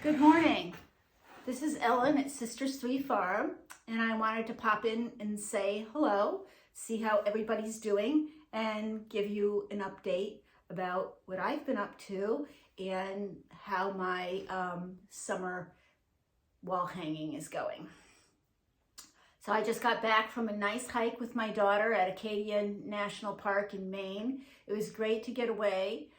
Good morning. This is Ellen at Sisters 3 Farm, and I wanted to pop in and say hello, see how everybody's doing, and give you an update about what I've been up to and how my summer wall hanging is going. So I just got back from a nice hike with my daughter at Acadia National Park in Maine. It was great to get away.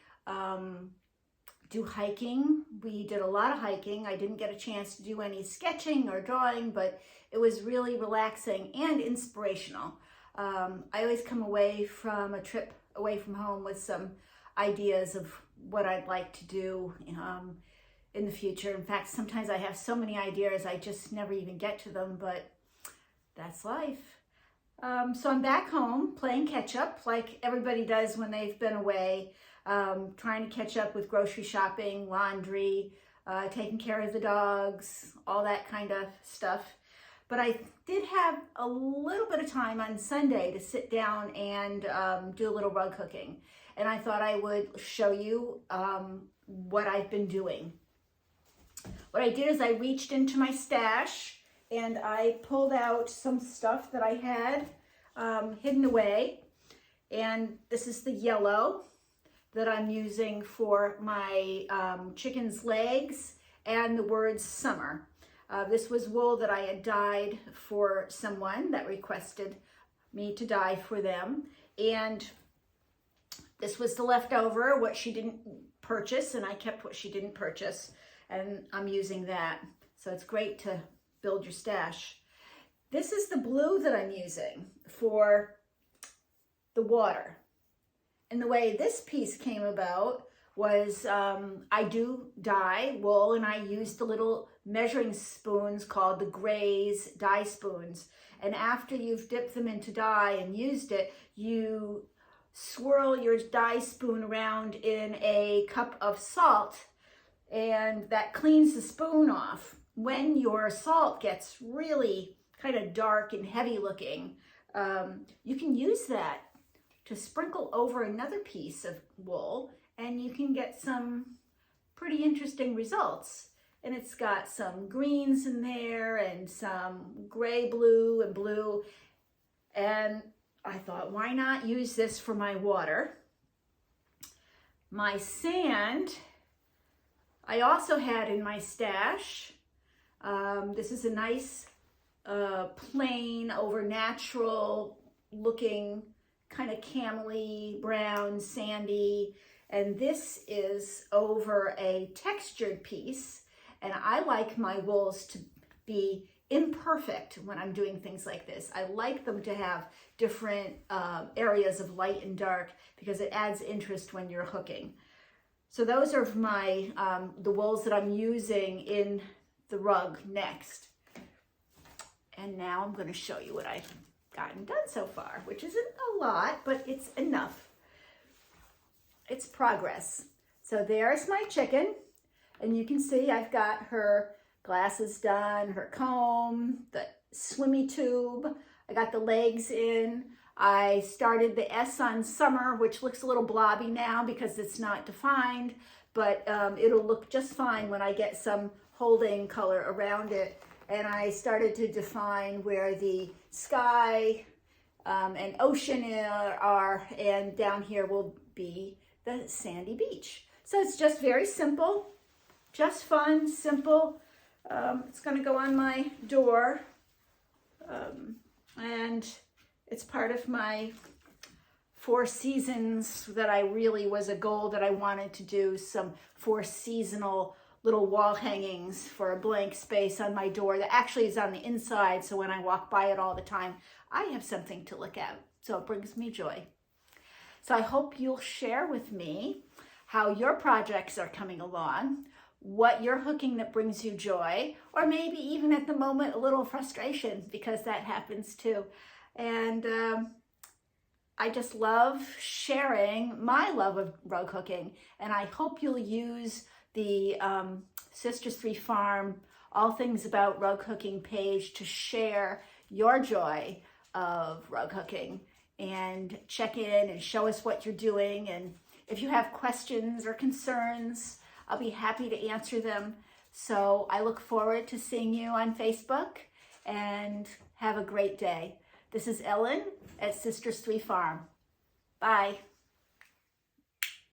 Do hiking. We did a lot of hiking. I didn't get a chance to do any sketching or drawing, but it was really relaxing and inspirational. I always come away from a trip away from home with some ideas of what I'd like to do in the future. In fact, sometimes I have so many ideas I just never even get to them, but that's life. So I'm back home playing catch up like everybody does when they've been away. Trying to catch up with grocery shopping, laundry, taking care of the dogs, all that kind of stuff. But I did have a little bit of time on Sunday to sit down and do a little rug hooking. And I thought I would show you what I've been doing. What I did is I reached into my stash and I pulled out some stuff that I had hidden away. And this is the yellow that I'm using for my chicken's legs and the words summer. This was wool that I had dyed for someone that requested me to dye for them. And this was the leftover, what she didn't purchase, and I kept what she didn't purchase, and I'm using that. So it's great to build your stash. This is the blue that I'm using for the water. And the way this piece came about was I do dye wool, and I use the little measuring spoons called the Graze dye spoons. And after you've dipped them into dye and used it, you swirl your dye spoon around in a cup of salt, and that cleans the spoon off. When your salt gets really kind of dark and heavy looking, you can use that to sprinkle over another piece of wool, and you can get some pretty interesting results. And it's got some greens in there and some gray, blue, and blue. And I thought, why not use this for my water? My sand, I also had in my stash. This is a nice plain over natural looking kind of camely, brown, sandy, and this is over a textured piece. And I like my wools to be imperfect when I'm doing things like this. I like them to have different areas of light and dark because it adds interest when you're hooking. So those are my the wools that I'm using in the rug next. And now I'm going to show you what I've gotten done so far, which isn't a lot, but it's enough. It's progress. So there's my chicken, and you can see I've got her glasses done, her comb, the swimmy tube. I got the legs in. I started the S on summer, which looks a little blobby now because it's not defined, but it'll look just fine when I get some holding color around it. And I started to define where the sky and ocean are, and down here will be the sandy beach. So it's just very simple, just fun, simple. It's going to go on my door, and it's part of my 4 seasons that I really was a goal that I wanted to do, some 4 seasonal little wall hangings for a blank space on my door that actually is on the inside, so when I walk by it all the time, I have something to look at. So it brings me joy. So I hope you'll share with me how your projects are coming along, what you're hooking that brings you joy, or maybe even at the moment a little frustration, because that happens too. And I just love sharing my love of rug hooking, and I hope you'll use the Sisters 3 Farm All Things About Rug Hooking page to share your joy of rug hooking, and check in and show us what you're doing. And if you have questions or concerns, I'll be happy to answer them. So I look forward to seeing you on Facebook, and have a great day. This is Ellen at Sister Sui Farm. Bye.